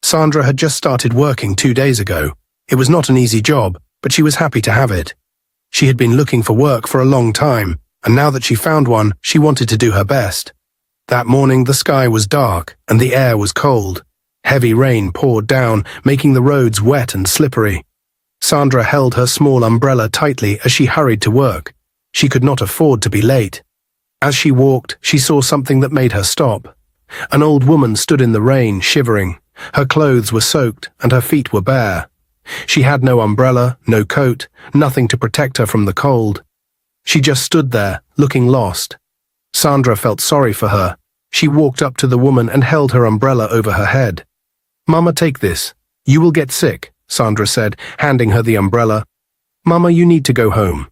Sandra had just started working 2 days ago. It was not an easy job, but she was happy to have it. She had been looking for work for a long time, and now that she found one, she wanted to do her best. That morning the sky was dark and the air was cold. Heavy rain poured down, making the roads wet and slippery. Sandra held her small umbrella tightly as she hurried to work. She could not afford to be late. As she walked, she saw something that made her stop. An old woman stood in the rain, shivering. Her clothes were soaked and her feet were bare. She had no umbrella, no coat, nothing to protect her from the cold. She just stood there, looking lost. Sandra felt sorry for her. She walked up to the woman and held her umbrella over her head. "Mama, take this. You will get sick," Sandra said, handing her the umbrella. "Mama, you need to go home."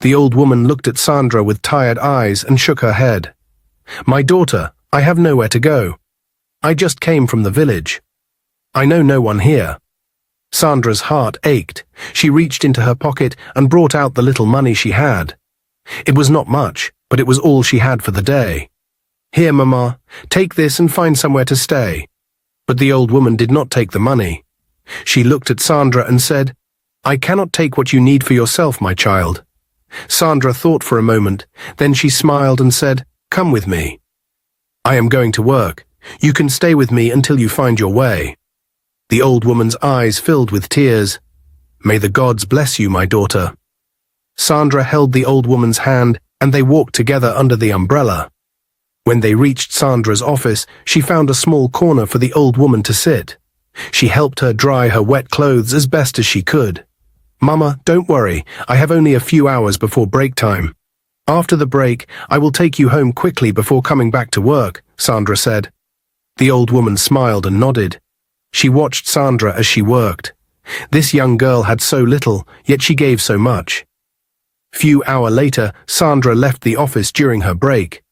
The old woman looked at Sandra with tired eyes and shook her head. "My daughter, I have nowhere to go. I just came from the village. I know no one here." Sandra's heart ached. She reached into her pocket and brought out the little money she had. It was not much, but it was all she had for the day. "Here, Mama, take this and find somewhere to stay." But the old woman did not take the money. She looked at Sandra and said, "I cannot take what you need for yourself, my child." Sandra thought for a moment, then she smiled and said, "Come with me. I am going to work. You can stay with me until you find your way." The old woman's eyes filled with tears. "May the gods bless you, my daughter." Sandra held the old woman's hand and they walked together under the umbrella. When they reached Sandra's office, she found a small corner for the old woman to sit. She helped her dry her wet clothes as best as she could. "Mama, don't worry, I have only a few hours before break time. After the break, I will take you home quickly before coming back to work," Sandra said. The old woman smiled and nodded. She watched Sandra as she worked. This young girl had so little, yet she gave so much. Few hours later, Sandra left the office during her break.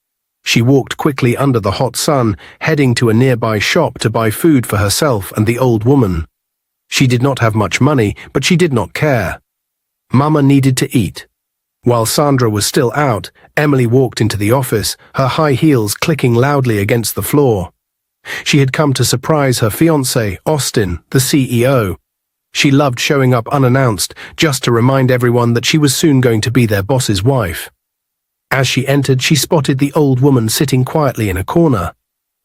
She walked quickly under the hot sun, heading to a nearby shop to buy food for herself and the old woman. She did not have much money, but she did not care. Mama needed to eat. While Sandra was still out, Emily walked into the office, her high heels clicking loudly against the floor. She had come to surprise her fiancé, Austin, the CEO. She loved showing up unannounced, just to remind everyone that she was soon going to be their boss's wife. As she entered, she spotted the old woman sitting quietly in a corner.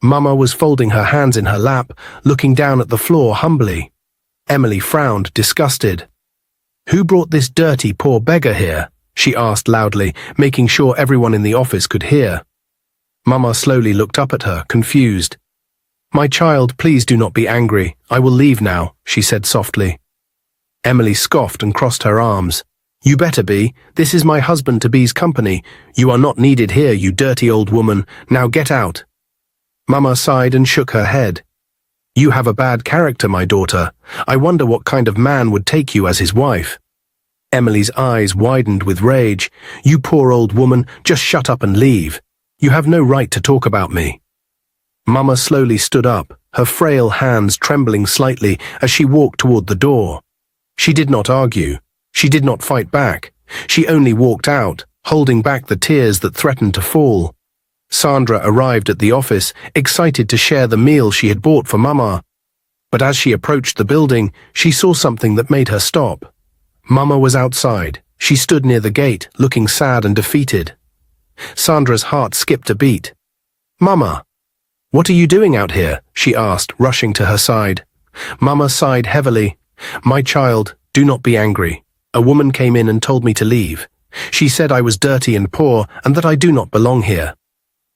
Mama was folding her hands in her lap, looking down at the floor humbly. Emily frowned, disgusted. "Who brought this dirty, poor beggar here?" she asked loudly, making sure everyone in the office could hear. Mama slowly looked up at her, confused. "My child, please do not be angry. I will leave now," she said softly. Emily scoffed and crossed her arms. "You better be. This is my husband-to-be's company. You are not needed here, you dirty old woman. Now get out." Mama sighed and shook her head. "You have a bad character, my daughter. I wonder what kind of man would take you as his wife." Emily's eyes widened with rage. "You poor old woman, just shut up and leave. You have no right to talk about me." Mama slowly stood up, her frail hands trembling slightly as she walked toward the door. She did not argue. She did not fight back. She only walked out, holding back the tears that threatened to fall. Sandra arrived at the office, excited to share the meal she had bought for Mama. But as she approached the building, she saw something that made her stop. Mama was outside. She stood near the gate, looking sad and defeated. Sandra's heart skipped a beat. "Mama, what are you doing out here?" she asked, rushing to her side. Mama sighed heavily. "My child, do not be angry. A woman came in and told me to leave. She said I was dirty and poor and that I do not belong here."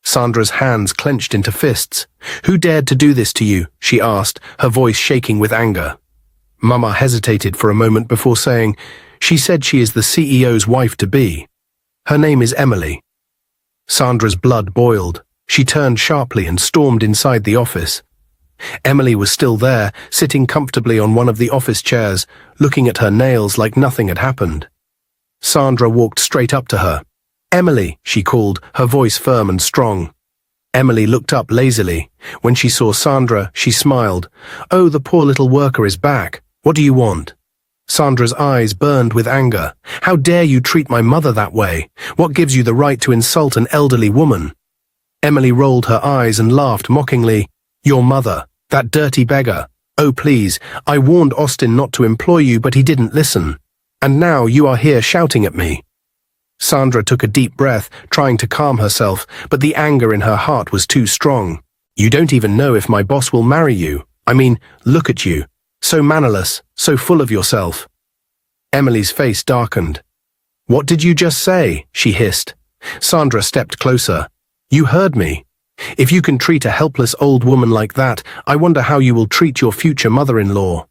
Sandra's hands clenched into fists. "Who dared to do this to you?" she asked, her voice shaking with anger. Mama hesitated for a moment before saying, "She said she is the CEO's wife-to-be. Her name is Emily." Sandra's blood boiled. She turned sharply and stormed inside the office. Emily was still there, sitting comfortably on one of the office chairs, looking at her nails like nothing had happened. Sandra walked straight up to her. "Emily," she called, her voice firm and strong. Emily looked up lazily. When she saw Sandra, she smiled. "Oh, the poor little worker is back. What do you want?" Sandra's eyes burned with anger. "How dare you treat my mother that way? What gives you the right to insult an elderly woman?" Emily rolled her eyes and laughed mockingly. "Your mother, that dirty beggar. Oh please, I warned Austin not to employ you, but he didn't listen. And now you are here shouting at me. Sandra took a deep breath, trying to calm herself, but the anger in her heart was too strong. You don't even know if my boss will marry you. I mean, look at you. So mannerless, so full of yourself. Emily's face darkened. What did you just say? She hissed. Sandra stepped closer. You heard me. If you can treat a helpless old woman like that, I wonder how you will treat your future mother-in-law.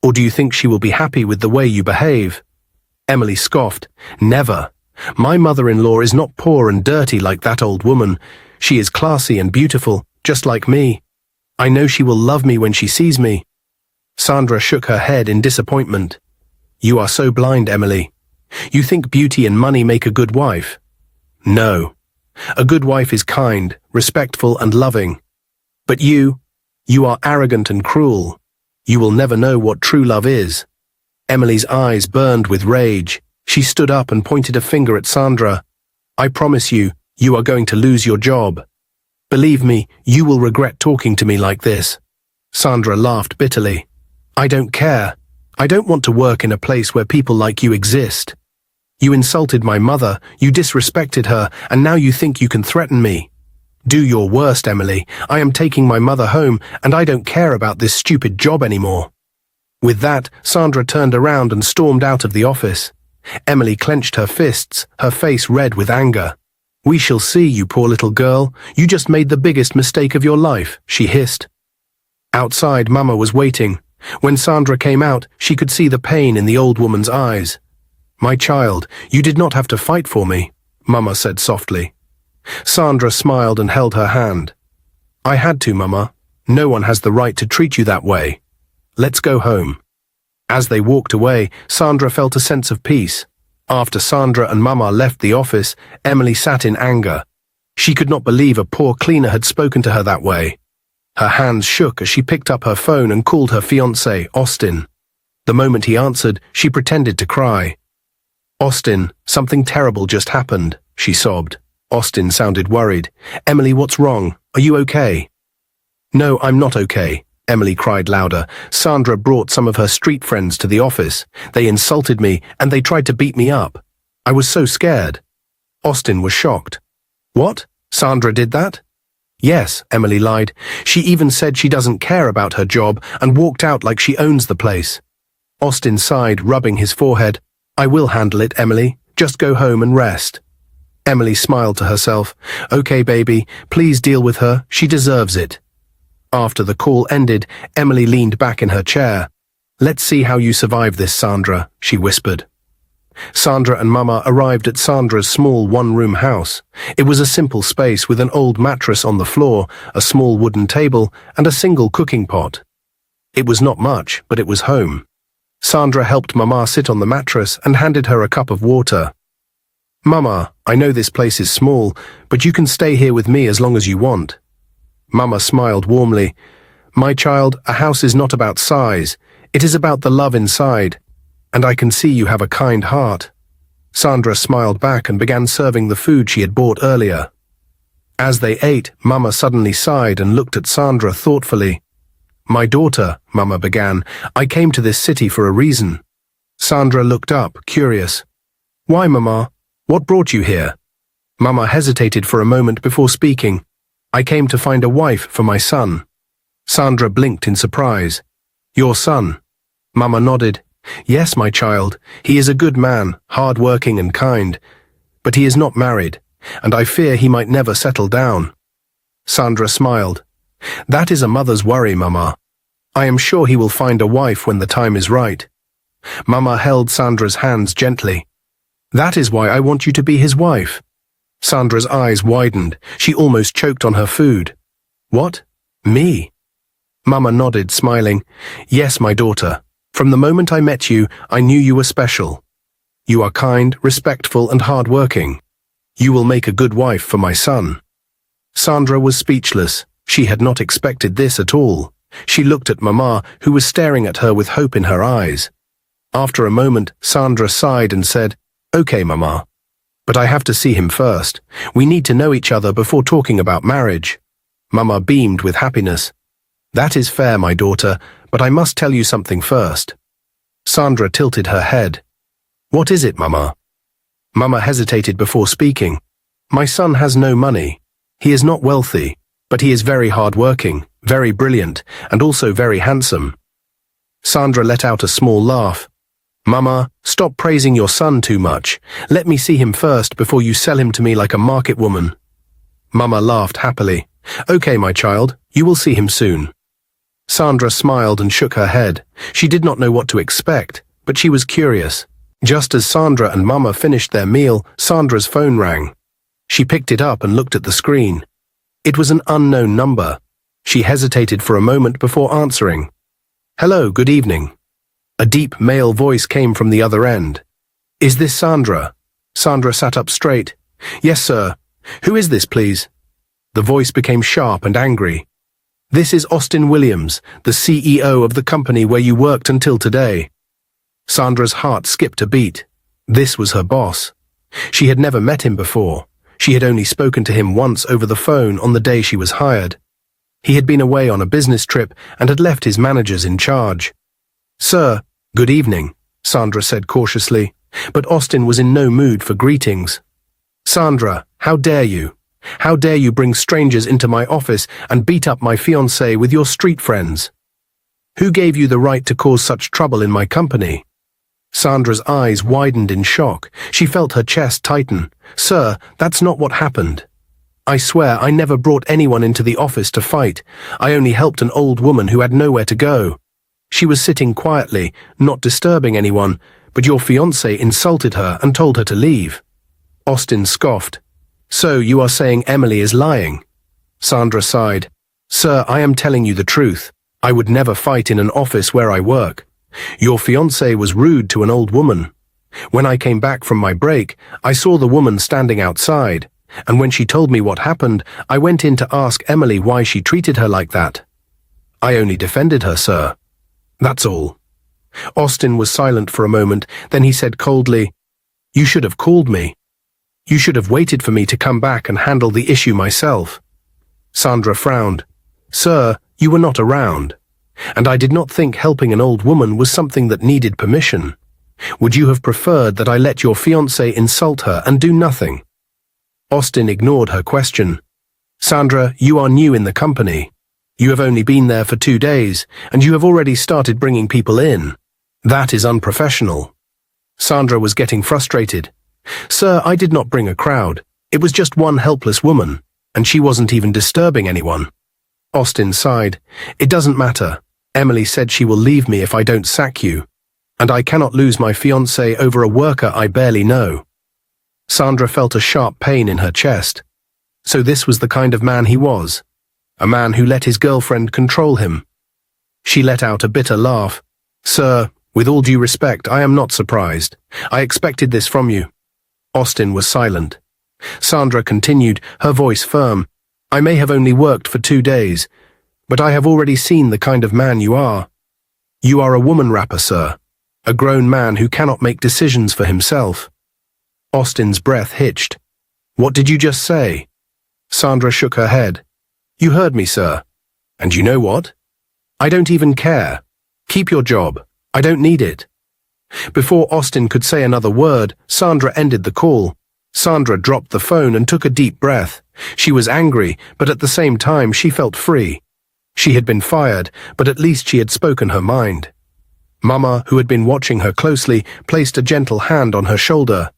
Or do you think she will be happy with the way you behave? Emily scoffed. Never. My mother-in-law is not poor and dirty like that old woman. She is classy and beautiful, just like me. I know she will love me when she sees me. Sandra shook her head in disappointment. You are so blind, Emily. You think beauty and money make a good wife? No. A good wife is kind, respectful, and loving. But you are arrogant and cruel. You will never know what true love is. Emily's eyes burned with rage. She stood up and pointed a finger at Sandra. I promise you, you are going to lose your job. Believe me, you will regret talking to me like this. Sandra laughed bitterly. I don't care. I don't want to work in a place where people like you exist. You insulted my mother, you disrespected her, and now you think you can threaten me. Do your worst, Emily. I am taking my mother home, and I don't care about this stupid job anymore. With that, Sandra turned around and stormed out of the office. Emily clenched her fists, her face red with anger. We shall see, you poor little girl. You just made the biggest mistake of your life, she hissed. Outside, Mama was waiting. When Sandra came out, she could see the pain in the old woman's eyes. My child, you did not have to fight for me, Mama said softly. Sandra smiled and held her hand. I had to, Mama. No one has the right to treat you that way. Let's go home. As they walked away, Sandra felt a sense of peace. After Sandra and Mama left the office, Emily sat in anger. She could not believe a poor cleaner had spoken to her that way. Her hands shook as she picked up her phone and called her fiancé, Austin. The moment he answered, she pretended to cry. Austin, something terrible just happened, she sobbed. Austin sounded worried. Emily, what's wrong? Are you okay? No, I'm not okay, Emily cried louder. Sandra brought some of her street friends to the office. They insulted me and they tried to beat me up. I was so scared. Austin was shocked. What? Sandra did that? Yes, Emily lied. She even said she doesn't care about her job and walked out like she owns the place. Austin sighed, rubbing his forehead. I will handle it, Emily. Just go home and rest. Emily smiled to herself. Okay, baby, please deal with her. She deserves it. After the call ended, Emily leaned back in her chair. Let's see how you survive this, Sandra, she whispered. Sandra and Mama arrived at Sandra's small one-room house. It was a simple space with an old mattress on the floor, a small wooden table, and a single cooking pot. It was not much, but it was home. Sandra helped Mama sit on the mattress and handed her a cup of water. Mama, I know this place is small, but you can stay here with me as long as you want. Mama smiled warmly. My child, a house is not about size. It is about the love inside. And I can see you have a kind heart. Sandra smiled back and began serving the food she had bought earlier. As they ate, Mama suddenly sighed and looked at Sandra thoughtfully. My daughter, Mama began, I came to this city for a reason. Sandra looked up, curious. Why, Mama? What brought you here? Mama hesitated for a moment before speaking. I came to find a wife for my son. Sandra blinked in surprise. Your son? Mama nodded. Yes, my child. He is a good man, hard-working and kind. But he is not married, and I fear he might never settle down. Sandra smiled. That is a mother's worry, Mama. I am sure he will find a wife when the time is right. Mama held Sandra's hands gently. That is why I want you to be his wife. Sandra's eyes widened. She almost choked on her food. What? Me? Mama nodded, smiling. Yes, my daughter. From the moment I met you, I knew you were special. You are kind, respectful, and hard-working. You will make a good wife for my son. Sandra was speechless. She had not expected this at all. She looked at Mama, who was staring at her with hope in her eyes. After a moment, Sandra sighed and said, Okay, Mama. But I have to see him first. We need to know each other before talking about marriage. Mama beamed with happiness. That is fair, my daughter, but I must tell you something first. Sandra tilted her head. What is it, Mama? Mama hesitated before speaking. My son has no money. He is not wealthy, but he is very hard-working, very brilliant, and also very handsome. Sandra let out a small laugh. Mama, stop praising your son too much. Let me see him first before you sell him to me like a market woman. Mama laughed happily. Okay, my child, you will see him soon. Sandra smiled and shook her head. She did not know what to expect, but she was curious. Just as Sandra and Mama finished their meal, Sandra's phone rang. She picked it up and looked at the screen. It was an unknown number. She hesitated for a moment before answering. Hello, good evening. A deep male voice came from the other end. Is this Sandra? Sandra sat up straight. Yes, sir. Who is this, please? The voice became sharp and angry. This is Austin Williams, the CEO of the company where you worked until today. Sandra's heart skipped a beat. This was her boss. She had never met him before. She had only spoken to him once over the phone on the day she was hired. He had been away on a business trip and had left his managers in charge. Sir, good evening, Sandra said cautiously, but Austin was in no mood for greetings. Sandra, how dare you? How dare you bring strangers into my office and beat up my fiancée with your street friends? Who gave you the right to cause such trouble in my company? Sandra's eyes widened in shock. She felt her chest tighten. Sir, that's not what happened. I swear I never brought anyone into the office to fight. I only helped an old woman who had nowhere to go. She was sitting quietly, not disturbing anyone, but your fiancé insulted her and told her to leave. Austin scoffed. So you are saying Emily is lying? Sandra sighed. Sir, I am telling you the truth. I would never fight in an office where I work. Your fiancé was rude to an old woman. When I came back from my break, I saw the woman standing outside, and when she told me what happened, I went in to ask Emily why she treated her like that. I only defended her, sir. That's all. Austin was silent for a moment, then he said coldly, You should have called me. You should have waited for me to come back and handle the issue myself. Sandra frowned. Sir, you were not around, and I did not think helping an old woman was something that needed permission. Would you have preferred that I let your fiancé insult her and do nothing? Austin ignored her question. Sandra, you are new in the company. You have only been there for 2 days, and you have already started bringing people in. That is unprofessional. Sandra was getting frustrated. Sir, I did not bring a crowd. It was just one helpless woman, and she wasn't even disturbing anyone. Austin sighed. It doesn't matter. Emily said she will leave me if I don't sack you, and I cannot lose my fiancé over a worker I barely know. Sandra felt a sharp pain in her chest. So this was the kind of man he was, a man who let his girlfriend control him. She let out a bitter laugh. Sir, with all due respect, I am not surprised. I expected this from you. Austin was silent. Sandra continued, her voice firm. I may have only worked for 2 days, but I have already seen the kind of man you are. You are a woman rapper, sir. A grown man who cannot make decisions for himself. Austin's breath hitched. What did you just say? Sandra shook her head. You heard me, sir. And you know what? I don't even care. Keep your job. I don't need it. Before Austin could say another word, Sandra ended the call. Sandra dropped the phone and took a deep breath. She was angry, but at the same time she felt free. She had been fired, but at least she had spoken her mind. Mama, who had been watching her closely, placed a gentle hand on her shoulder.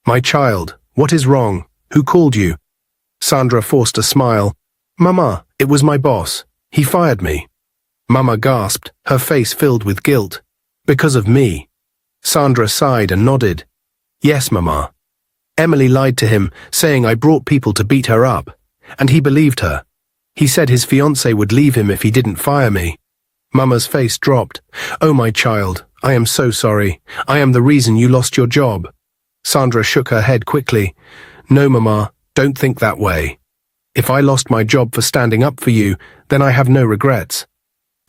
My child, what is wrong? Who called you? Sandra forced a smile. Mama, it was my boss. He fired me. Mama gasped, her face filled with guilt. Because of me. Sandra sighed and nodded. Yes, Mama. Emily lied to him, saying I brought people to beat her up, and he believed her. He said his fiancé would leave him if he didn't fire me. Mama's face dropped. Oh, my child, I am so sorry. I am the reason you lost your job. Sandra shook her head quickly. No, Mama, don't think that way. If I lost my job for standing up for you, then I have no regrets.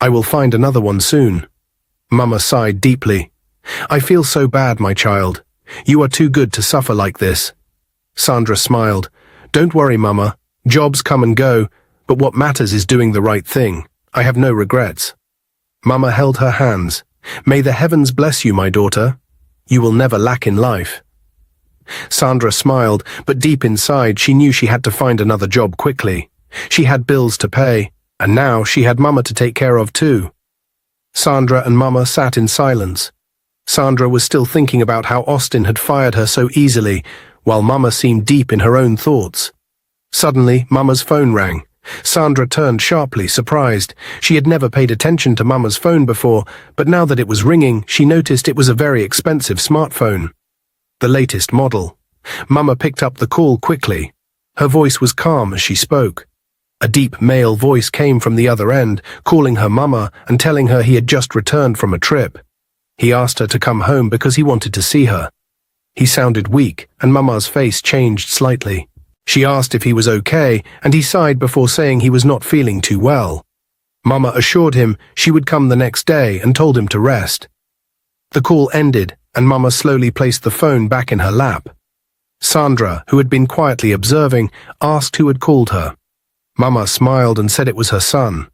I will find another one soon. Mama sighed deeply. I feel so bad, my child. You are too good to suffer like this. Sandra smiled. Don't worry, Mama. Jobs come and go, but what matters is doing the right thing. I have no regrets. Mama held her hands. May the heavens bless you, my daughter. You will never lack in life. Sandra smiled, but deep inside she knew she had to find another job quickly. She had bills to pay, and now she had Mama to take care of too. Sandra and Mama sat in silence. Sandra was still thinking about how Austin had fired her so easily, while Mama seemed deep in her own thoughts. Suddenly, Mama's phone rang. Sandra turned sharply, surprised. She had never paid attention to Mama's phone before, but now that it was ringing, she noticed it was a very expensive smartphone. The latest model. Mama picked up the call quickly. Her voice was calm as she spoke. A deep male voice came from the other end, calling her Mama and telling her he had just returned from a trip. He asked her to come home because he wanted to see her. He sounded weak, and Mama's face changed slightly. She asked if he was okay, and he sighed before saying he was not feeling too well. Mama assured him she would come the next day and told him to rest. The call ended, and Mama slowly placed the phone back in her lap. Sandra, who had been quietly observing, asked who had called her. Mama smiled and said it was her son.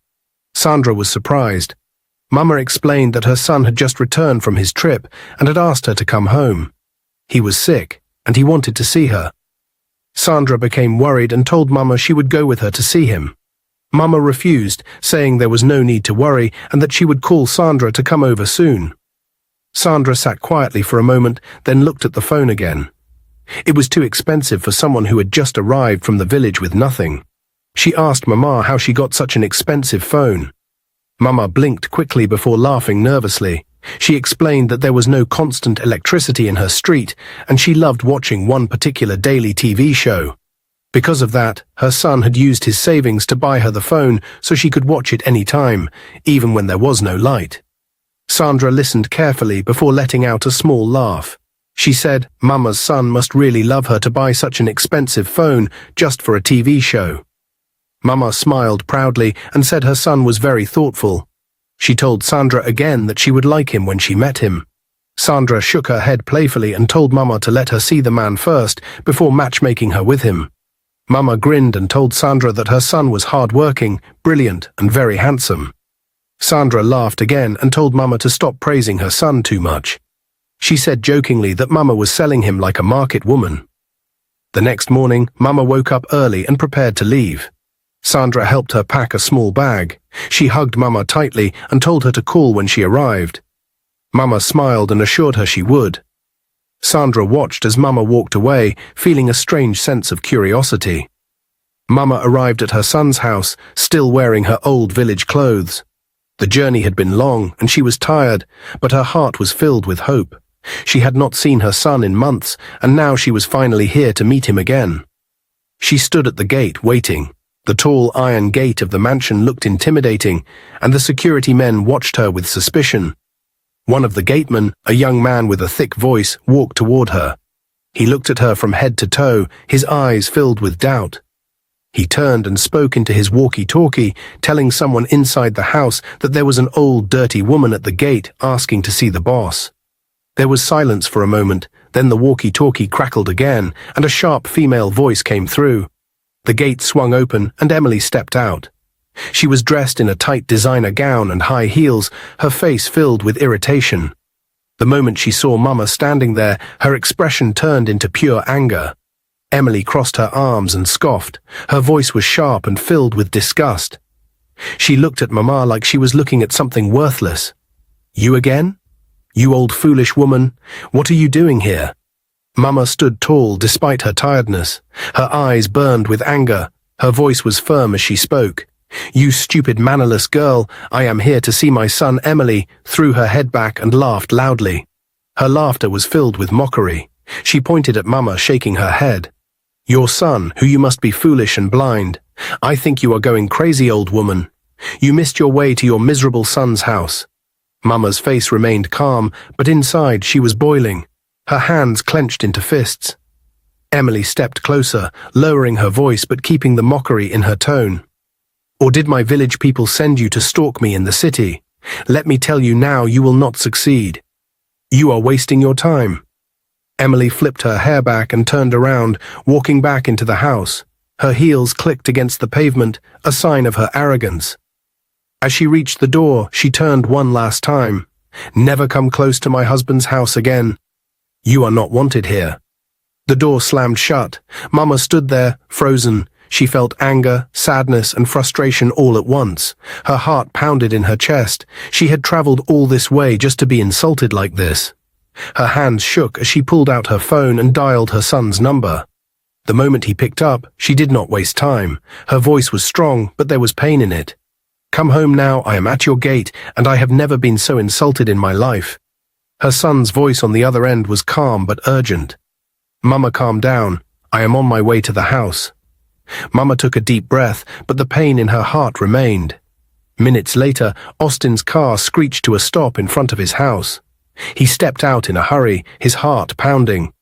Sandra was surprised. Mama explained that her son had just returned from his trip and had asked her to come home. He was sick, and he wanted to see her. Sandra became worried and told Mama she would go with her to see him. Mama refused, saying there was no need to worry and that she would call Sandra to come over soon. Sandra sat quietly for a moment, then looked at the phone again. It was too expensive for someone who had just arrived from the village with nothing. She asked Mama how she got such an expensive phone. Mama blinked quickly before laughing nervously. She explained that there was no constant electricity in her street, and she loved watching one particular daily TV show. Because of that, her son had used his savings to buy her the phone so she could watch it any time, even when there was no light. Sandra listened carefully before letting out a small laugh. She said Mama's son must really love her to buy such an expensive phone just for a TV show. Mama smiled proudly and said her son was very thoughtful. She told Sandra again that she would like him when she met him. Sandra shook her head playfully and told Mama to let her see the man first before matchmaking her with him. Mama grinned and told Sandra that her son was hard-working, brilliant, and very handsome. Sandra laughed again and told Mama to stop praising her son too much. She said jokingly that Mama was selling him like a market woman. The next morning, Mama woke up early and prepared to leave. Sandra helped her pack a small bag. She hugged Mama tightly and told her to call when she arrived. Mama smiled and assured her she would. Sandra watched as Mama walked away, feeling a strange sense of curiosity. Mama arrived at her son's house, still wearing her old village clothes. The journey had been long and she was tired, but her heart was filled with hope. She had not seen her son in months, and now she was finally here to meet him again. She stood at the gate, waiting. The tall iron gate of the mansion looked intimidating, and the security men watched her with suspicion. One of the gatemen, a young man with a thick voice, walked toward her. He looked at her from head to toe, his eyes filled with doubt. He turned and spoke into his walkie-talkie, telling someone inside the house that there was an old, dirty woman at the gate asking to see the boss. There was silence for a moment, then the walkie-talkie crackled again, and a sharp female voice came through. The gate swung open, and Emily stepped out. She was dressed in a tight designer gown and high heels, her face filled with irritation. The moment she saw Mama standing there, her expression turned into pure anger. Emily crossed her arms and scoffed. Her voice was sharp and filled with disgust. She looked at Mama like she was looking at something worthless. "You again? You old foolish woman, what are you doing here?" Mama stood tall despite her tiredness. Her eyes burned with anger. Her voice was firm as she spoke. "You stupid mannerless girl, I am here to see my son Emily," threw her head back and laughed loudly. Her laughter was filled with mockery. She pointed at Mama, shaking her head. "Your son, who you must be foolish and blind. I think you are going crazy, old woman. You missed your way to your miserable son's house." Mama's face remained calm, but inside she was boiling. Her hands clenched into fists. Emily stepped closer, lowering her voice but keeping the mockery in her tone. "Or did my village people send you to stalk me in the city? Let me tell you now, you will not succeed. You are wasting your time." Emily flipped her hair back and turned around, walking back into the house. Her heels clicked against the pavement, a sign of her arrogance. As she reached the door, she turned one last time. "Never come close to my husband's house again. You are not wanted here." The door slammed shut. Mama stood there, frozen. She felt anger, sadness, and frustration all at once. Her heart pounded in her chest. She had traveled all this way just to be insulted like this. Her hands shook as she pulled out her phone and dialed her son's number. The moment he picked up, she did not waste time. Her voice was strong, but there was pain in it. "Come home now, I am at your gate, and I have never been so insulted in my life." Her son's voice on the other end was calm but urgent. "Mama, calm down. I am on my way to the house." Mama took a deep breath, but the pain in her heart remained. Minutes later, Austin's car screeched to a stop in front of his house. He stepped out in a hurry, his heart pounding.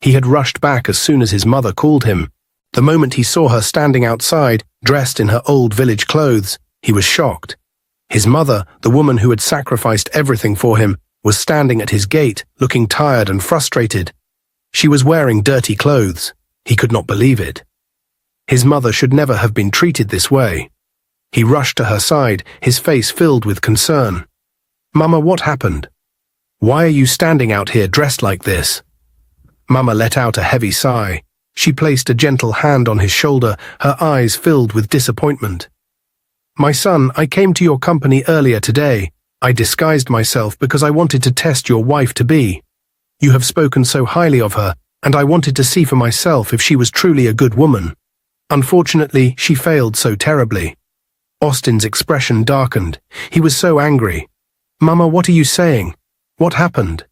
He had rushed back as soon as his mother called him. The moment he saw her standing outside, dressed in her old village clothes, he was shocked. His mother, the woman who had sacrificed everything for him, was standing at his gate, looking tired and frustrated. She was wearing dirty clothes. He could not believe it. His mother should never have been treated this way. He rushed to her side, his face filled with concern. "Mama, what happened? Why are you standing out here dressed like this?" Mama let out a heavy sigh. She placed a gentle hand on his shoulder, her eyes filled with disappointment. "My son, I came to your company earlier today. I disguised myself because I wanted to test your wife-to-be. You have spoken so highly of her, and I wanted to see for myself if she was truly a good woman. Unfortunately, she failed so terribly." Austin's expression darkened. He was so angry. "Mama, what are you saying? What happened?"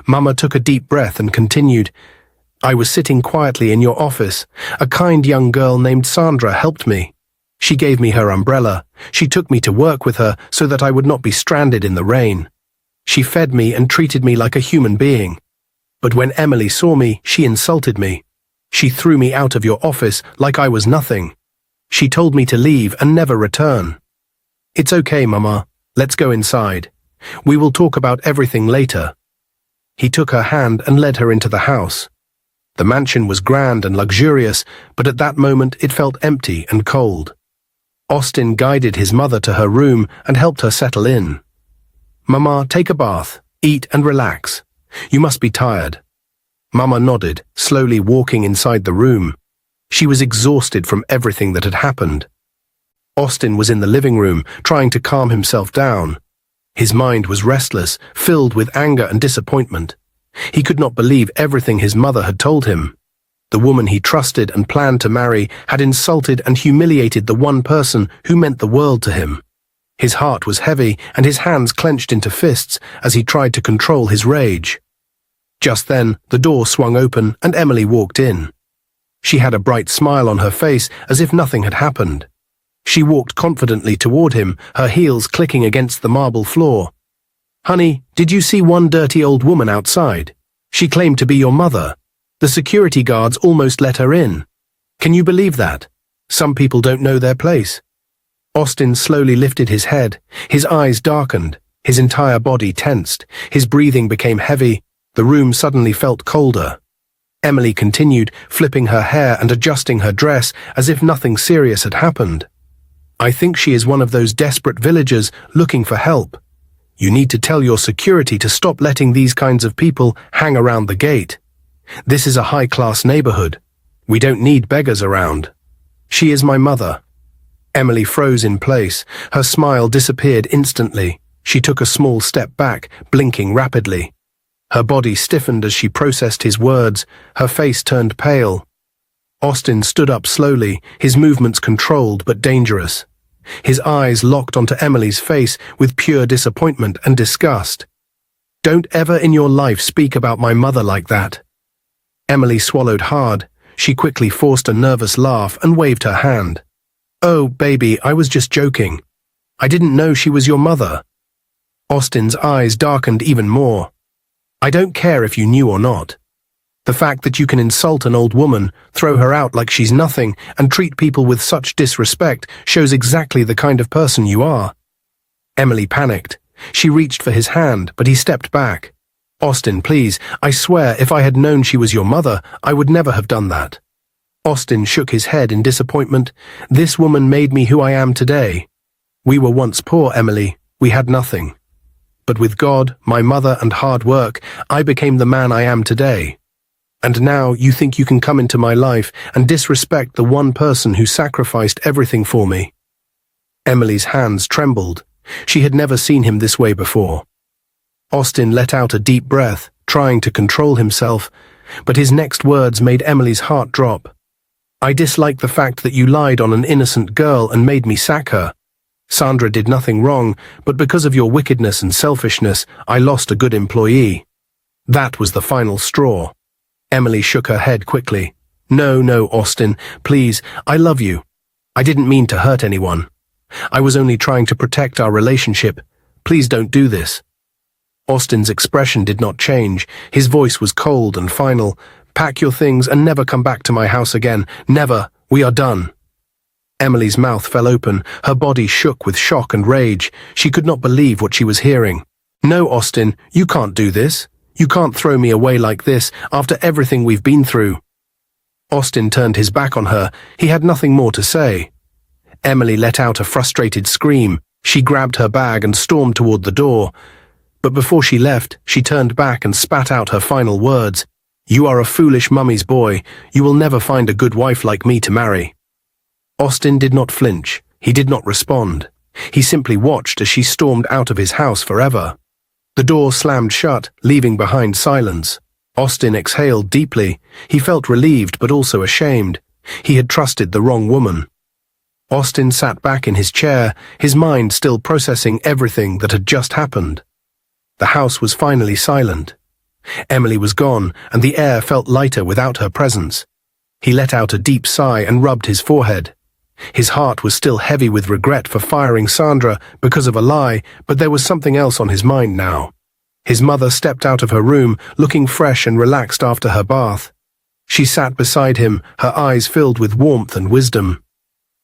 Mama took a deep breath and continued, "I was sitting quietly in your office. A kind young girl named Sandra helped me. She gave me her umbrella. She took me to work with her so that I would not be stranded in the rain. She fed me and treated me like a human being. But when Emily saw me, she insulted me. She threw me out of your office like I was nothing. She told me to leave and never return." "It's okay, Mama. Let's go inside. We will talk about everything later." He took her hand and led her into the house. The mansion was grand and luxurious, but at that moment it felt empty and cold. Austin guided his mother to her room and helped her settle in. "Mama, take a bath, eat and relax. You must be tired." Mama nodded, slowly walking inside the room. She was exhausted from everything that had happened. Austin was in the living room, trying to calm himself down. His mind was restless, filled with anger and disappointment. He could not believe everything his mother had told him. The woman he trusted and planned to marry had insulted and humiliated the one person who meant the world to him. His heart was heavy and his hands clenched into fists as he tried to control his rage. Just then, the door swung open and Emily walked in. She had a bright smile on her face as if nothing had happened. She walked confidently toward him, her heels clicking against the marble floor. "Honey, did you see one dirty old woman outside? She claimed to be your mother. The security guards almost let her in. Can you believe that? Some people don't know their place." Austin slowly lifted his head. His eyes darkened. His entire body tensed. His breathing became heavy. The room suddenly felt colder. Emily continued, flipping her hair and adjusting her dress as if nothing serious had happened. "I think she is one of those desperate villagers looking for help. You need to tell your security to stop letting these kinds of people hang around the gate. This is a high-class neighborhood. We don't need beggars around. She is my mother." Emily froze in place. Her smile disappeared instantly. She took a small step back, blinking rapidly. Her body stiffened as she processed his words. Her face turned pale. Austin stood up slowly, his movements controlled but dangerous. His eyes locked onto Emily's face with pure disappointment and disgust. "Don't ever in your life speak about my mother like that." Emily swallowed hard. She quickly forced a nervous laugh and waved her hand. "Oh, baby, I was just joking. I didn't know she was your mother." Austin's eyes darkened even more. "I don't care if you knew or not. The fact that you can insult an old woman, throw her out like she's nothing, and treat people with such disrespect shows exactly the kind of person you are." Emily panicked. She reached for his hand, but he stepped back. "Austin, please, I swear if I had known she was your mother, I would never have done that." Austin shook his head in disappointment. "This woman made me who I am today. We were once poor, Emily. We had nothing. But with God, my mother, and hard work, I became the man I am today. And now you think you can come into my life and disrespect the one person who sacrificed everything for me." Emily's hands trembled. She had never seen him this way before. Austin let out a deep breath, trying to control himself, but his next words made Emily's heart drop. "I dislike the fact that you lied on an innocent girl and made me sack her. Sandra did nothing wrong, but because of your wickedness and selfishness, I lost a good employee." That was the final straw. Emily shook her head quickly. "No, Austin, please, I love you. I didn't mean to hurt anyone. I was only trying to protect our relationship. Please don't do this." Austin's expression did not change. His voice was cold and final. "Pack your things and never come back to my house again. Never. We are done." Emily's mouth fell open. Her body shook with shock and rage. She could not believe what she was hearing. "No, Austin, you can't do this. You can't throw me away like this after everything we've been through." Austin turned his back on her. He had nothing more to say. Emily let out a frustrated scream. She grabbed her bag and stormed toward the door. But before she left, she turned back and spat out her final words. "You are a foolish mummy's boy. You will never find a good wife like me to marry." Austin did not flinch. He did not respond. He simply watched as she stormed out of his house forever. The door slammed shut, leaving behind silence. Austin exhaled deeply. He felt relieved but also ashamed. He had trusted the wrong woman. Austin sat back in his chair, his mind still processing everything that had just happened. The house was finally silent. Emily was gone, and the air felt lighter without her presence. He let out a deep sigh and rubbed his forehead. His heart was still heavy with regret for firing Sandra because of a lie, but there was something else on his mind now. His mother stepped out of her room, looking fresh and relaxed after her bath. She sat beside him, her eyes filled with warmth and wisdom.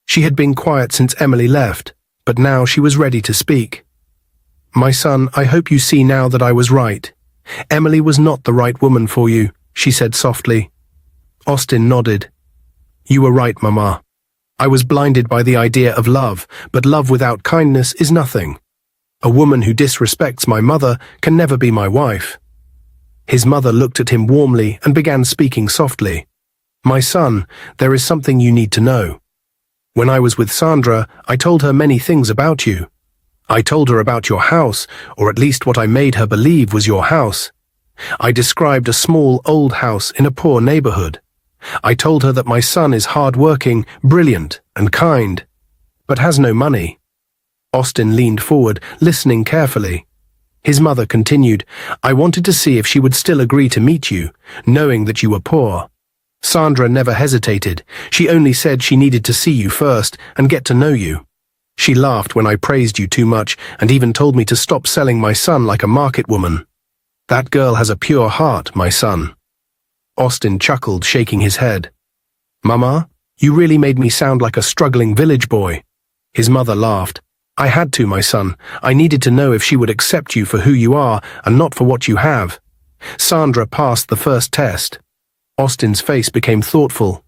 She had been quiet since Emily left, but now she was ready to speak. "My son, I hope you see now that I was right. Emily was not the right woman for you," she said softly. Austin nodded. "You were right, Mama. I was blinded by the idea of love, but love without kindness is nothing. A woman who disrespects my mother can never be my wife." His mother looked at him warmly and began speaking softly. "My son, there is something you need to know. When I was with Sandra, I told her many things about you. I told her about your house, or at least what I made her believe was your house. I described a small old house in a poor neighborhood. I told her that my son is hard-working, brilliant, and kind, but has no money." Austin leaned forward, listening carefully. His mother continued, "I wanted to see if she would still agree to meet you, knowing that you were poor. Sandra never hesitated. She only said she needed to see you first and get to know you. She laughed when I praised you too much and even told me to stop selling my son like a market woman. That girl has a pure heart, my son." Austin chuckled, shaking his head. "Mama, you really made me sound like a struggling village boy." His mother laughed. "I had to, my son. I needed to know if she would accept you for who you are and not for what you have. Sandra passed the first test." Austin's face became thoughtful.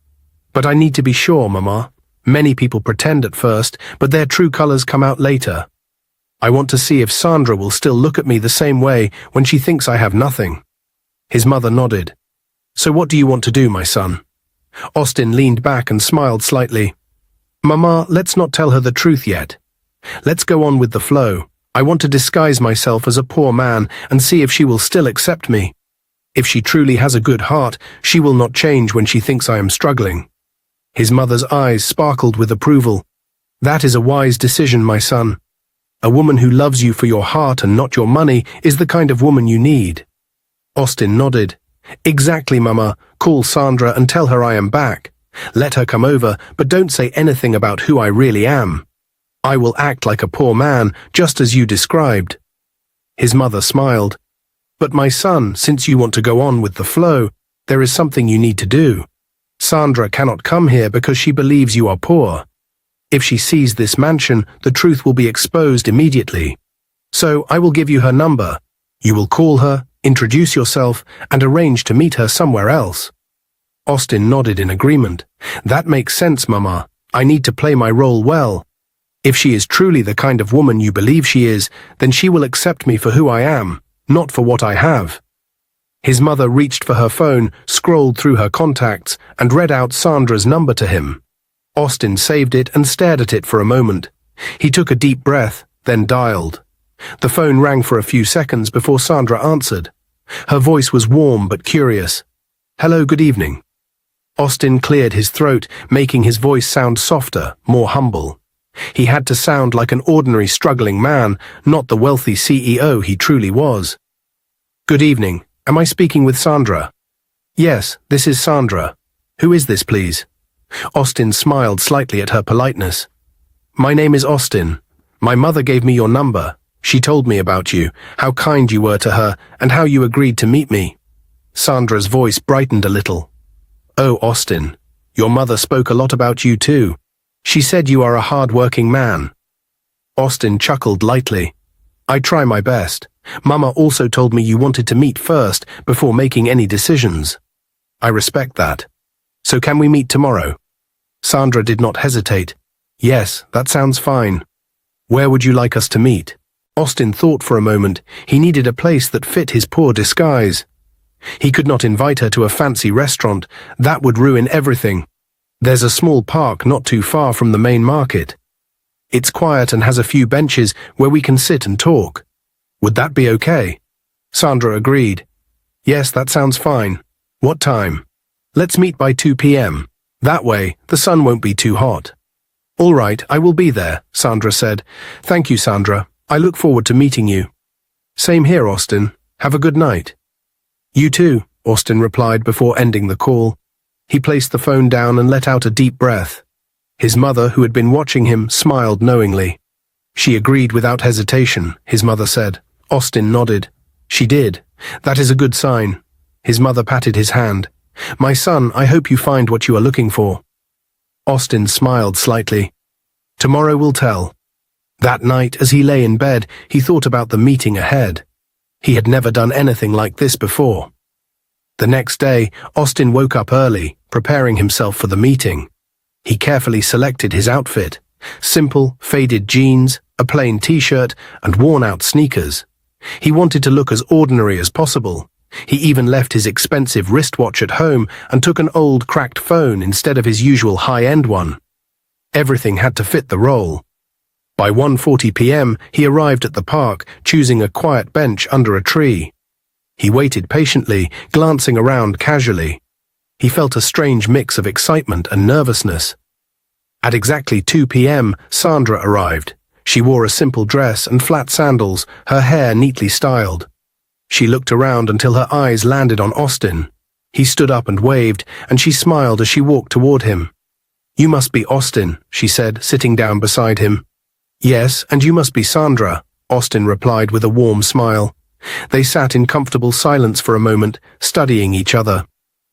"But I need to be sure, Mama. Many people pretend at first, but their true colors come out later. I want to see if Sandra will still look at me the same way when she thinks I have nothing." His mother nodded. "So what do you want to do, my son?" Austin leaned back and smiled slightly. "Mama, let's not tell her the truth yet. Let's go on with the flow. I want to disguise myself as a poor man and see if she will still accept me. If she truly has a good heart, she will not change when she thinks I am struggling." His mother's eyes sparkled with approval. "That is a wise decision, my son. A woman who loves you for your heart and not your money is the kind of woman you need." Austin nodded. "Exactly, Mama. Call Sandra and tell her I am back. Let her come over, but don't say anything about who I really am. I will act like a poor man, just as you described." His mother smiled. "But my son, since you want to go on with the flow, there is something you need to do. Sandra cannot come here because she believes you are poor. If she sees this mansion, the truth will be exposed immediately. So I will give you her number. You will call her, introduce yourself, and arrange to meet her somewhere else." Austin nodded in agreement. "That makes sense, Mama. I need to play my role well." If she is truly the kind of woman you believe she is, then she will accept me for who I am, not for what I have. His mother reached for her phone, scrolled through her contacts, and read out Sandra's number to him. Austin saved it and stared at it for a moment. He took a deep breath, then dialed. The phone rang for a few seconds before Sandra answered. Her voice was warm but curious. "Hello, good evening." Austin cleared his throat, making his voice sound softer, more humble. He had to sound like an ordinary struggling man, not the wealthy CEO he truly was. "Good evening. Am I speaking with Sandra?" "Yes, this is Sandra. Who is this, please?" Austin smiled slightly at her politeness. "My name is Austin. My mother gave me your number. She told me about you, how kind you were to her, and how you agreed to meet me." Sandra's voice brightened a little. "Oh, Austin, your mother spoke a lot about you too. She said you are a hard-working man." Austin chuckled lightly. "I try my best. Mama also told me you wanted to meet first before making any decisions. I respect that. So can we meet tomorrow?" Sandra did not hesitate. "Yes, that sounds fine. Where would you like us to meet?" Austin thought for a moment. He needed a place that fit his poor disguise. He could not invite her to a fancy restaurant. That would ruin everything. There's a small park not too far from the main market. It's quiet and has a few benches where we can sit and talk. Would that be okay? Sandra agreed. "Yes, that sounds fine. What time?" "Let's meet by 2 p.m. That way, the sun won't be too hot." "All right, I will be there," Sandra said. "Thank you, Sandra. I look forward to meeting you." "Same here, Austin. Have a good night." "You too," Austin replied before ending the call. He placed the phone down and let out a deep breath. His mother, who had been watching him, smiled knowingly. "She agreed without hesitation," his mother said. Austin nodded. "She did. That is a good sign." His mother patted his hand. "My son, I hope you find what you are looking for." Austin smiled slightly. "Tomorrow will tell." That night, as he lay in bed, he thought about the meeting ahead. He had never done anything like this before. The next day, Austin woke up early, preparing himself for the meeting. He carefully selected his outfit: simple, faded jeans, a plain t-shirt, and worn-out sneakers. He wanted to look as ordinary as possible. He even left his expensive wristwatch at home and took an old, cracked phone instead of his usual high-end one. Everything had to fit the role. By 1:40 p.m., he arrived at the park, choosing a quiet bench under a tree. He waited patiently, glancing around casually. He felt a strange mix of excitement and nervousness. At exactly 2 p.m., Sandra arrived. She wore a simple dress and flat sandals, her hair neatly styled. She looked around until her eyes landed on Austin. He stood up and waved, and she smiled as she walked toward him. "You must be Austin," she said, sitting down beside him. "Yes, and you must be Sandra," Austin replied with a warm smile. They sat in comfortable silence for a moment, studying each other.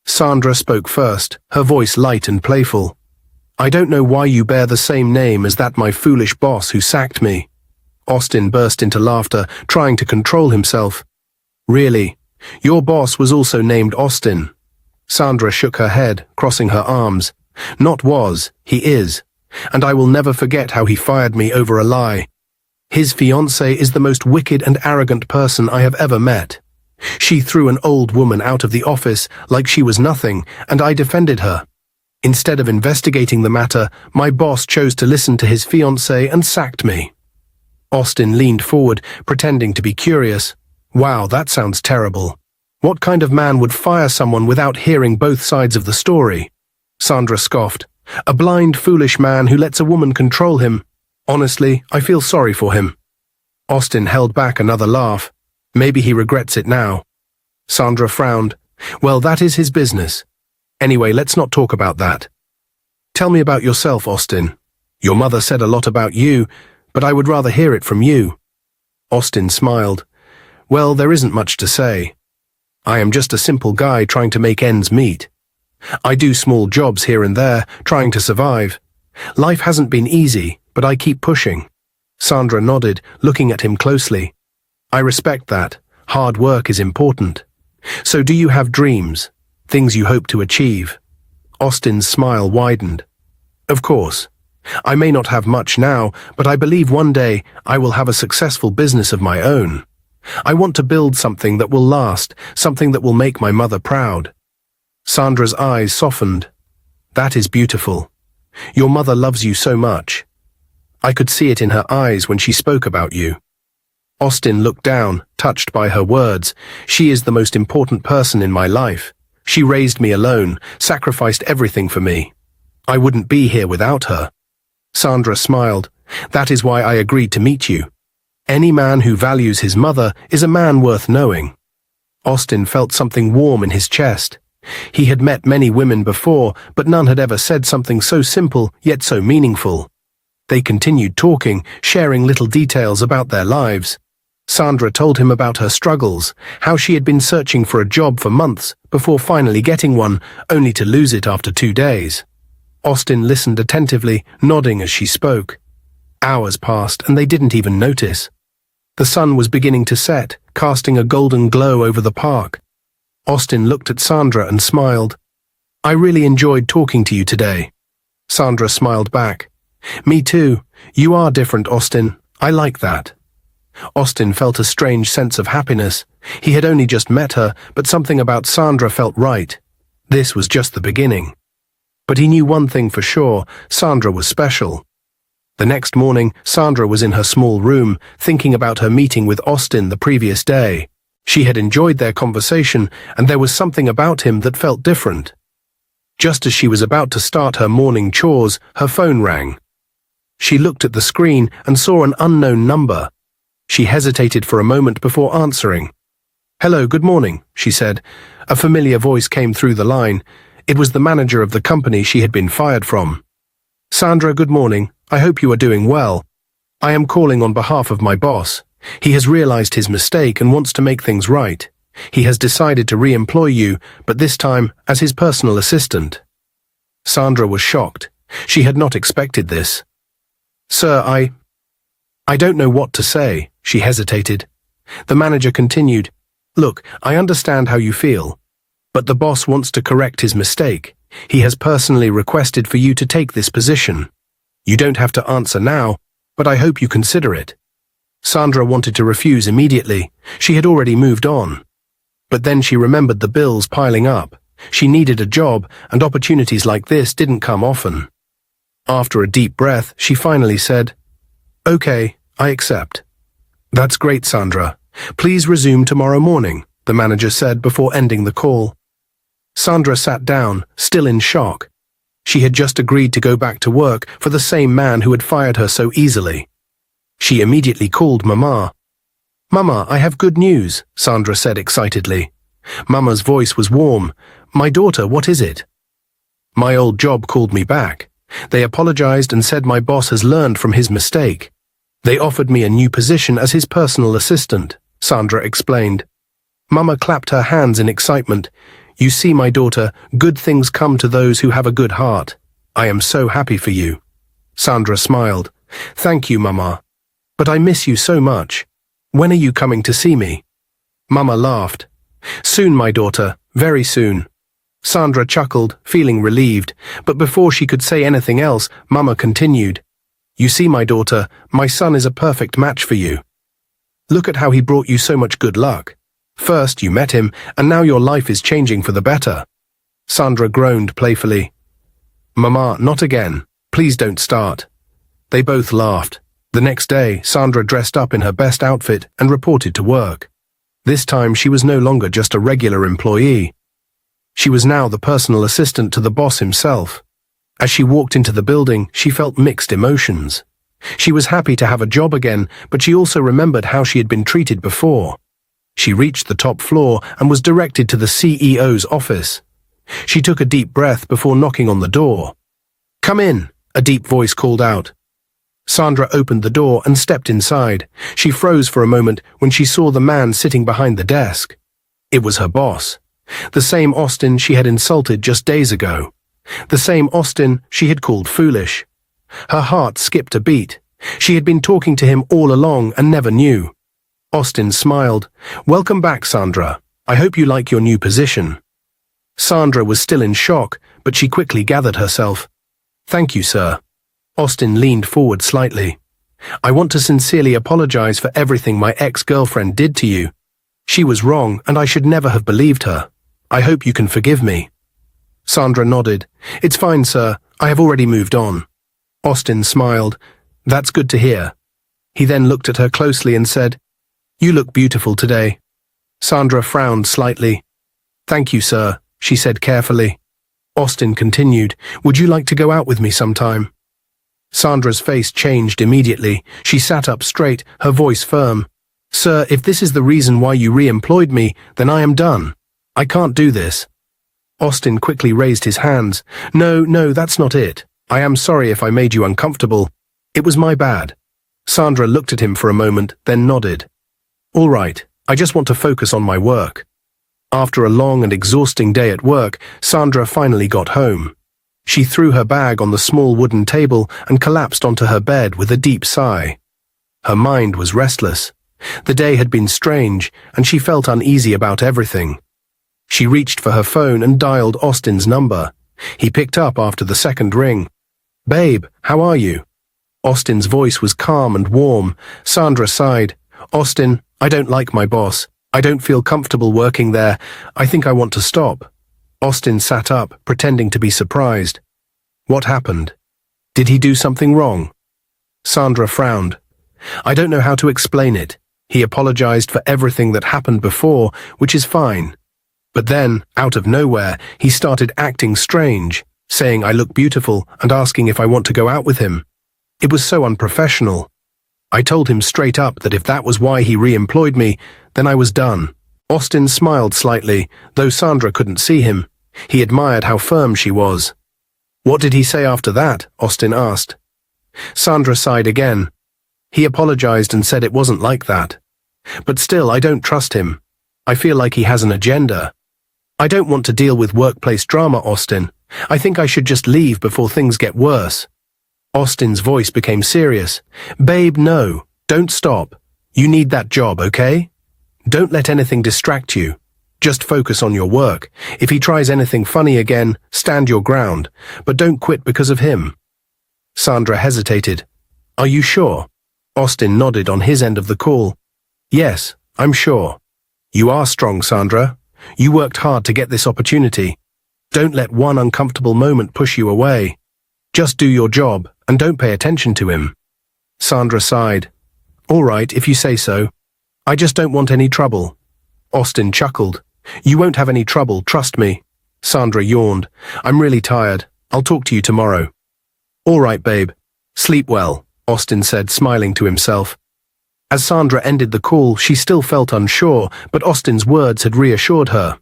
Sandra spoke first, her voice light and playful. "I don't know why you bear the same name as that my foolish boss who sacked me." Austin burst into laughter, trying to control himself. "Really? Your boss was also named Austin." Sandra shook her head, crossing her arms. "Not was, he is. And I will never forget how he fired me over a lie. His fiancée is the most wicked and arrogant person I have ever met. She threw an old woman out of the office like she was nothing, and I defended her. Instead of investigating the matter, my boss chose to listen to his fiancée and sacked me." Austin leaned forward, pretending to be curious. "Wow, that sounds terrible. What kind of man would fire someone without hearing both sides of the story?" Sandra scoffed. "A blind, foolish man who lets a woman control him. Honestly, I feel sorry for him." Austin held back another laugh. "Maybe he regrets it now." Sandra frowned. "Well, that is his business. Anyway, let's not talk about that. Tell me about yourself, Austin. Your mother said a lot about you, but I would rather hear it from you." Austin smiled. "Well, there isn't much to say. I am just a simple guy trying to make ends meet. I do small jobs here and there, trying to survive. Life hasn't been easy, but I keep pushing." Sandra nodded, looking at him closely. "I respect that. Hard work is important. So do you have dreams? Things you hope to achieve?" Austin's smile widened. "Of course. I may not have much now, but I believe one day I will have a successful business of my own. I want to build something that will last, something that will make my mother proud. Sandra's eyes softened. That is beautiful. Your mother loves you so much. I could see it in her eyes when she spoke about you. Austin looked down, touched by her words. She is the most important person in my life. She raised me alone, sacrificed everything for me. I wouldn't be here without her. Sandra smiled. That is why I agreed to meet you. Any man who values his mother is a man worth knowing. Austin felt something warm in his chest. He had met many women before, but none had ever said something so simple yet so meaningful. They continued talking, sharing little details about their lives. Sandra told him about her struggles, how she had been searching for a job for months before finally getting one, only to lose it after 2 days. Austin listened attentively, nodding as she spoke. Hours passed and they didn't even notice. The sun was beginning to set, casting a golden glow over the park. Austin looked at Sandra and smiled. I really enjoyed talking to you today. Sandra smiled back. Me too. You are different, Austin. I like that. Austin felt a strange sense of happiness. He had only just met her, but something about Sandra felt right. This was just the beginning. But he knew one thing for sure, Sandra was special. The next morning, Sandra was in her small room, thinking about her meeting with Austin the previous day. She had enjoyed their conversation, and there was something about him that felt different. Just as she was about to start her morning chores, her phone rang. She looked at the screen and saw an unknown number. She hesitated for a moment before answering. Hello, good morning, she said. A familiar voice came through the line. It was the manager of the company she had been fired from. Sandra, good morning. I hope you are doing well. I am calling on behalf of my boss. He has realized his mistake and wants to make things right. He has decided to re-employ you, but this time as his personal assistant. Sandra was shocked. She had not expected this. Sir, I don't know what to say, she hesitated. The manager continued, Look, I understand how you feel, but the boss wants to correct his mistake. He has personally requested for you to take this position. You don't have to answer now, but I hope you consider it. Sandra wanted to refuse immediately. She had already moved on. But then she remembered the bills piling up. She needed a job, and opportunities like this didn't come often. After a deep breath, she finally said, Okay, I accept. That's great, Sandra. Please resume tomorrow morning, the manager said before ending the call. Sandra sat down, still in shock. She had just agreed to go back to work for the same man who had fired her so easily. She immediately called Mama. Mama, I have good news, Sandra said excitedly. Mama's voice was warm. My daughter, what is it? My old job called me back. They apologized and said my boss has learned from his mistake. They offered me a new position as his personal assistant, Sandra explained. Mama clapped her hands in excitement. You see, my daughter, good things come to those who have a good heart. I am so happy for you. Sandra smiled. Thank you, Mama. But I miss you so much. When are you coming to see me? Mama laughed. Soon, my daughter, very soon. Sandra chuckled, feeling relieved, but before she could say anything else, Mama continued. You see, my daughter, my son is a perfect match for you. Look at how he brought you so much good luck. First you met him, and now your life is changing for the better. Sandra groaned playfully. Mama, not again. Please don't start. They both laughed. The next day, Sandra dressed up in her best outfit and reported to work. This time she was no longer just a regular employee. She was now the personal assistant to the boss himself. As she walked into the building, she felt mixed emotions. She was happy to have a job again, but she also remembered how she had been treated before. She reached the top floor and was directed to the CEO's office. She took a deep breath before knocking on the door. Come in, a deep voice called out. Sandra opened the door and stepped inside. She froze for a moment when she saw the man sitting behind the desk. It was her boss. The same Austin she had insulted just days ago. The same Austin she had called foolish. Her heart skipped a beat. She had been talking to him all along and never knew. Austin smiled. Welcome back, Sandra. I hope you like your new position. Sandra was still in shock, but she quickly gathered herself. Thank you, sir. Austin leaned forward slightly. I want to sincerely apologize for everything my ex-girlfriend did to you. She was wrong, and I should never have believed her. I hope you can forgive me. Sandra nodded. It's fine, sir. I have already moved on. Austin smiled. That's good to hear. He then looked at her closely and said, You look beautiful today. Sandra frowned slightly. Thank you, sir, she said carefully. Austin continued, Would you like to go out with me sometime? Sandra's face changed immediately. She sat up straight, her voice firm. Sir, if this is the reason why you re-employed me, then I am done. I can't do this. Austin quickly raised his hands. No, that's not it. I am sorry if I made you uncomfortable. It was my bad. Sandra looked at him for a moment, then nodded. All right, I just want to focus on my work. After a long and exhausting day at work, Sandra finally got home. She threw her bag on the small wooden table and collapsed onto her bed with a deep sigh. Her mind was restless. The day had been strange, and she felt uneasy about everything. She reached for her phone and dialed Austin's number. He picked up after the second ring. Babe, how are you? Austin's voice was calm and warm. Sandra sighed. Austin, I don't like my boss. I don't feel comfortable working there. I think I want to stop. Austin sat up, pretending to be surprised. What happened? Did he do something wrong? Sandra frowned. I don't know how to explain it. He apologized for everything that happened before, which is fine. But then, out of nowhere, he started acting strange, saying I look beautiful and asking if I want to go out with him. It was so unprofessional. I told him straight up that if that was why he re-employed me, then I was done. Austin smiled slightly, though Sandra couldn't see him. He admired how firm she was. What did he say after that? Austin asked. Sandra sighed again. He apologized and said it wasn't like that. But still, I don't trust him. I feel like he has an agenda. I don't want to deal with workplace drama, Austin. I think I should just leave before things get worse. Austin's voice became serious. Babe, no, don't stop. You need that job, okay? Don't let anything distract you. Just focus on your work. If he tries anything funny again, stand your ground, but don't quit because of him. Sandra hesitated. Are you sure? Austin nodded on his end of the call. Yes, I'm sure. You are strong, Sandra. You worked hard to get this opportunity. Don't let one uncomfortable moment push you away. Just do your job and don't pay attention to him. Sandra sighed. All right, if you say so. I just don't want any trouble. Austin chuckled. You won't have any trouble, trust me. Sandra yawned. I'm really tired. I'll talk to you tomorrow. All right, babe. Sleep well, Austin said, smiling to himself. As Sandra ended the call, she still felt unsure, but Austin's words had reassured her.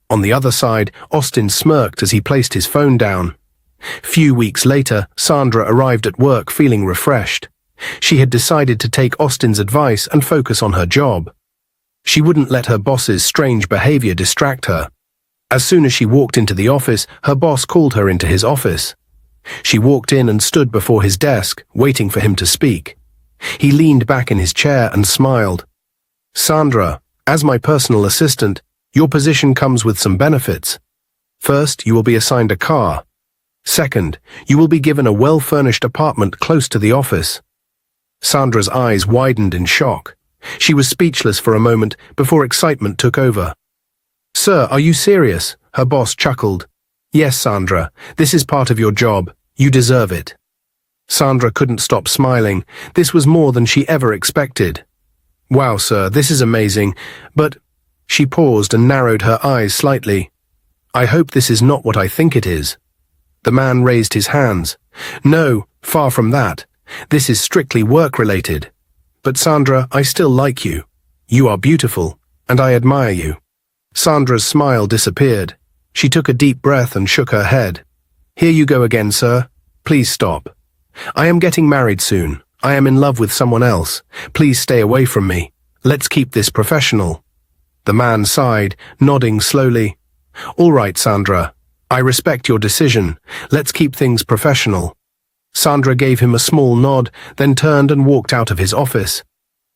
On the other side, Austin smirked as he placed his phone down. Few weeks later, Sandra arrived at work feeling refreshed. She had decided to take Austin's advice and focus on her job. She wouldn't let her boss's strange behavior distract her. As soon as she walked into the office, her boss called her into his office. She walked in and stood before his desk, waiting for him to speak. He leaned back in his chair and smiled. Sandra, as my personal assistant, your position comes with some benefits. First, you will be assigned a car. Second, you will be given a well-furnished apartment close to the office. Sandra's eyes widened in shock. She was speechless for a moment before excitement took over. Sir, are you serious? Her boss chuckled. Yes, Sandra, this is part of your job. You deserve it. Sandra couldn't stop smiling. This was more than she ever expected. Wow, sir, this is amazing, but... She paused and narrowed her eyes slightly. I hope this is not what I think it is. The man raised his hands. No, far from that. This is strictly work-related. But Sandra, I still like you. You are beautiful, and I admire you. Sandra's smile disappeared. She took a deep breath and shook her head. Here you go again, sir. Please stop. I am getting married soon. I am in love with someone else. Please stay away from me. Let's keep this professional. The man sighed, nodding slowly. All right, Sandra. I respect your decision. Let's keep things professional. Sandra gave him a small nod, then turned and walked out of his office.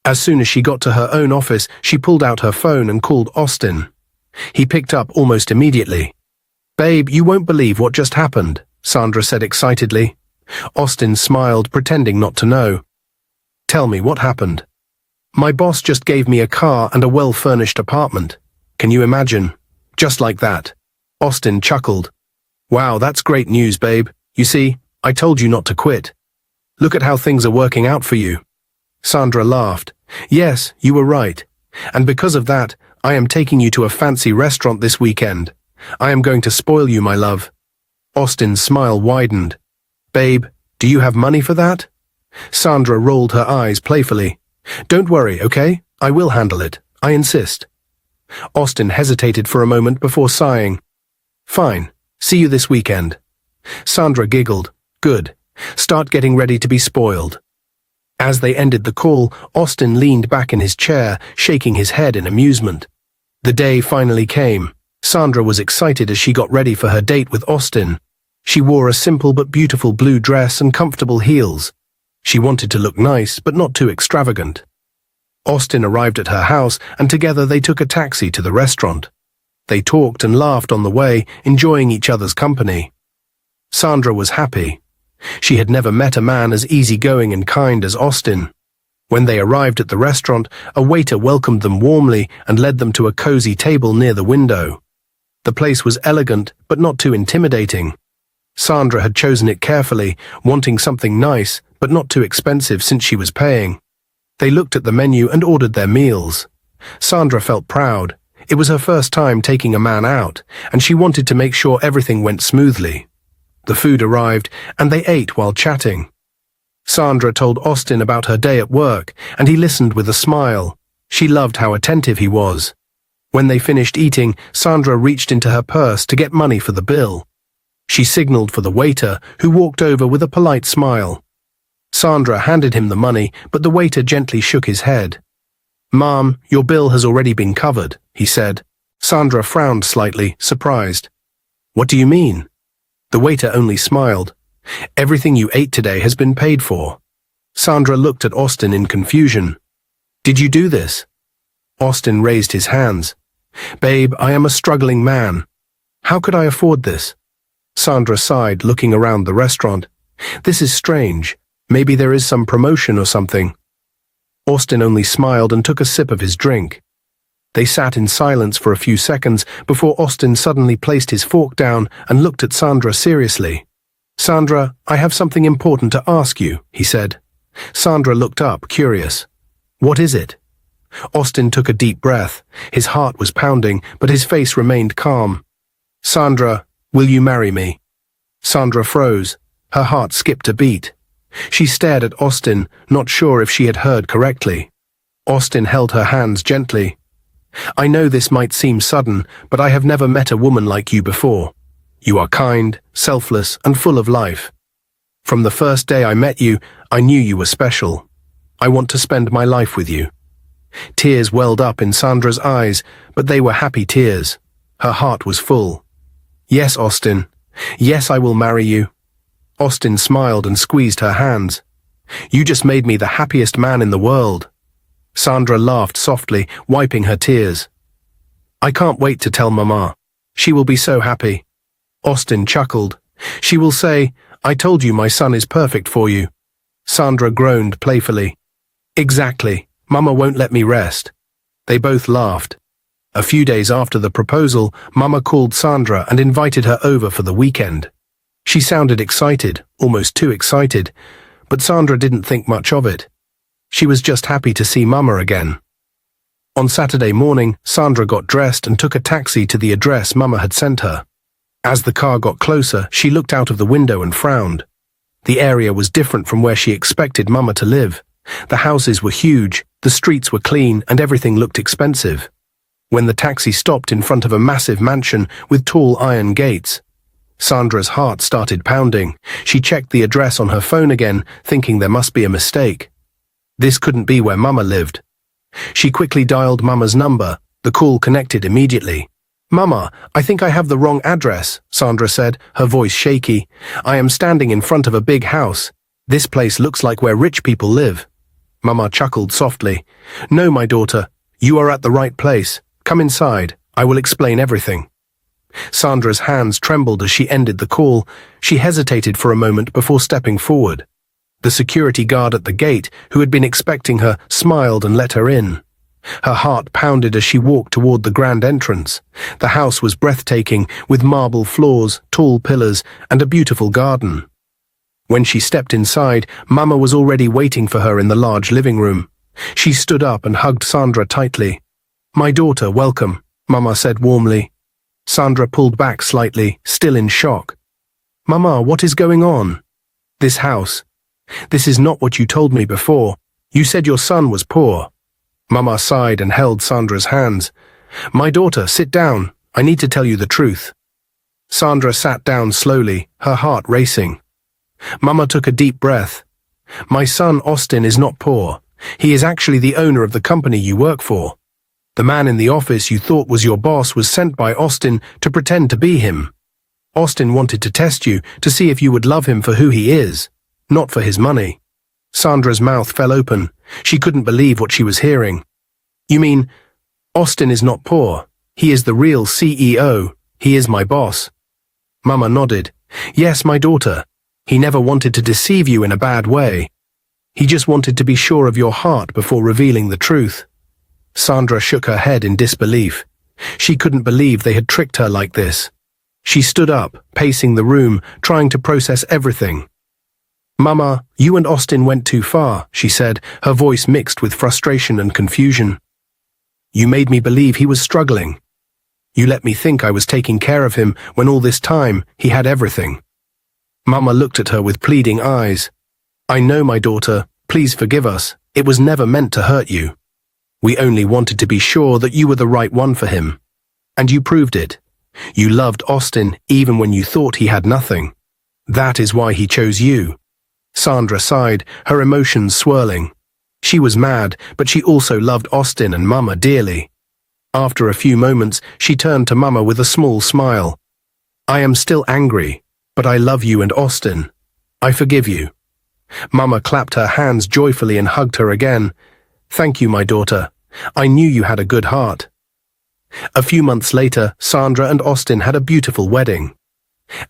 As soon as she got to her own office, she pulled out her phone and called Austin. He picked up almost immediately. Babe, you won't believe what just happened, Sandra said excitedly. Austin smiled, pretending not to know. Tell me, what happened? My boss just gave me a car and a well-furnished apartment. Can you imagine? Just like that. Austin chuckled. Wow, that's great news, babe. You see, I told you not to quit. Look at how things are working out for you. Sandra laughed. Yes, you were right. And because of that, I am taking you to a fancy restaurant this weekend. I am going to spoil you, my love. Austin's smile widened. Babe, do you have money for that? Sandra rolled her eyes playfully. Don't worry, okay? I will handle it. I insist. Austin hesitated for a moment before sighing. Fine. See you this weekend. Sandra giggled. Good. Start getting ready to be spoiled. As they ended the call, Austin leaned back in his chair, shaking his head in amusement. The day finally came. Sandra was excited as she got ready for her date with Austin. She wore a simple but beautiful blue dress and comfortable heels. She wanted to look nice, but not too extravagant. Austin arrived at her house, and together they took a taxi to the restaurant. They talked and laughed on the way, enjoying each other's company. Sandra was happy. She had never met a man as easygoing and kind as Austin. When they arrived at the restaurant, a waiter welcomed them warmly and led them to a cozy table near the window. The place was elegant, but not too intimidating. Sandra had chosen it carefully, wanting something nice, but not too expensive since she was paying. They looked at the menu and ordered their meals. Sandra felt proud. It was her first time taking a man out, and she wanted to make sure everything went smoothly. The food arrived, and they ate while chatting. Sandra told Austin about her day at work, and he listened with a smile. She loved how attentive he was. When they finished eating, Sandra reached into her purse to get money for the bill. She signaled for the waiter, who walked over with a polite smile. Sandra handed him the money, but the waiter gently shook his head. "Ma'am, your bill has already been covered," he said. Sandra frowned slightly, surprised. "What do you mean?" The waiter only smiled. "Everything you ate today has been paid for." Sandra looked at Austin in confusion. "Did you do this?" Austin raised his hands. "Babe, I am a struggling man. How could I afford this?" Sandra sighed, looking around the restaurant. "This is strange. Maybe there is some promotion or something." Austin only smiled and took a sip of his drink. They sat in silence for a few seconds before Austin suddenly placed his fork down and looked at Sandra seriously. "Sandra, I have something important to ask you," he said. Sandra looked up, curious. "What is it?" Austin took a deep breath. His heart was pounding, but his face remained calm. "Sandra, will you marry me?" Sandra froze. Her heart skipped a beat. She stared at Austin, not sure if she had heard correctly. Austin held her hands gently. "I know this might seem sudden, but I have never met a woman like you before. You are kind, selfless, and full of life. From the first day I met you, I knew you were special. I want to spend my life with you." Tears welled up in Sandra's eyes, but they were happy tears. Her heart was full. "Yes, Austin. Yes, I will marry you." Austin smiled and squeezed her hands. "You just made me the happiest man in the world." Sandra laughed softly, wiping her tears. "I can't wait to tell Mama. She will be so happy." Austin chuckled. "She will say, 'I told you my son is perfect for you.'" Sandra groaned playfully. "Exactly. Mama won't let me rest." They both laughed. A few days after the proposal, Mama called Sandra and invited her over for the weekend. She sounded excited, almost too excited, but Sandra didn't think much of it. She was just happy to see Mama again. On Saturday morning, Sandra got dressed and took a taxi to the address Mama had sent her. As the car got closer, she looked out of the window and frowned. The area was different from where she expected Mama to live. The houses were huge, the streets were clean, and everything looked expensive. When the taxi stopped in front of a massive mansion with tall iron gates, Sandra's heart started pounding. She checked the address on her phone again, thinking there must be a mistake. This couldn't be where Mama lived. She quickly dialed Mama's number. The call connected immediately. "Mama, I think I have the wrong address," Sandra said, her voice shaky. "I am standing in front of a big house. This place looks like where rich people live." Mama chuckled softly. "No, my daughter, you are at the right place. Come inside. I will explain everything." Sandra's hands trembled as she ended the call. She hesitated for a moment before stepping forward. The security guard at the gate, who had been expecting her, smiled and let her in. Her heart pounded as she walked toward the grand entrance. The house was breathtaking, with marble floors, tall pillars, and a beautiful garden. When she stepped inside, Mama was already waiting for her in the large living room. She stood up and hugged Sandra tightly. "My daughter, welcome," Mama said warmly. Sandra pulled back slightly, still in shock. "Mama, what is going on?" "This house. This is not what you told me before. You said your son was poor." Mama sighed and held Sandra's hands. "My daughter, sit down. I need to tell you the truth." Sandra sat down slowly, her heart racing. Mama took a deep breath. "My son, Austin, is not poor. He is actually the owner of the company you work for. The man in the office you thought was your boss was sent by Austin to pretend to be him. Austin wanted to test you to see if you would love him for who he is, not for his money." Sandra's mouth fell open. She couldn't believe what she was hearing. "You mean, Austin is not poor. He is the real CEO. He is my boss." Mama nodded. "Yes, my daughter. He never wanted to deceive you in a bad way. He just wanted to be sure of your heart before revealing the truth." Sandra shook her head in disbelief. She couldn't believe they had tricked her like this. She stood up, pacing the room, trying to process everything. "Mama, you and Austin went too far," she said, her voice mixed with frustration and confusion. "You made me believe he was struggling. You let me think I was taking care of him when all this time he had everything." Mama looked at her with pleading eyes. "I know, my daughter. Please forgive us. It was never meant to hurt you. We only wanted to be sure that you were the right one for him. And you proved it. You loved Austin even when you thought he had nothing. That is why he chose you." Sandra sighed, her emotions swirling. She was mad, but she also loved Austin and Mama dearly. After a few moments, she turned to Mama with a small smile. "I am still angry, but I love you and Austin. I forgive you." Mama clapped her hands joyfully and hugged her again. "Thank you, my daughter. I knew you had a good heart." A few months later, Sandra and Austin had a beautiful wedding.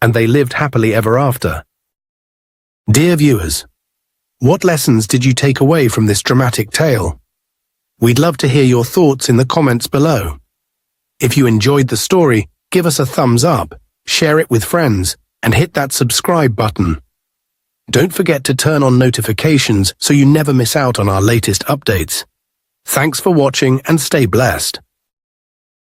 And they lived happily ever after. Dear viewers, what lessons did you take away from this dramatic tale? We'd love to hear your thoughts in the comments below. If you enjoyed the story, give us a thumbs up, share it with friends, and hit that subscribe button. Don't forget to turn on notifications so you never miss out on our latest updates. Thanks for watching and stay blessed.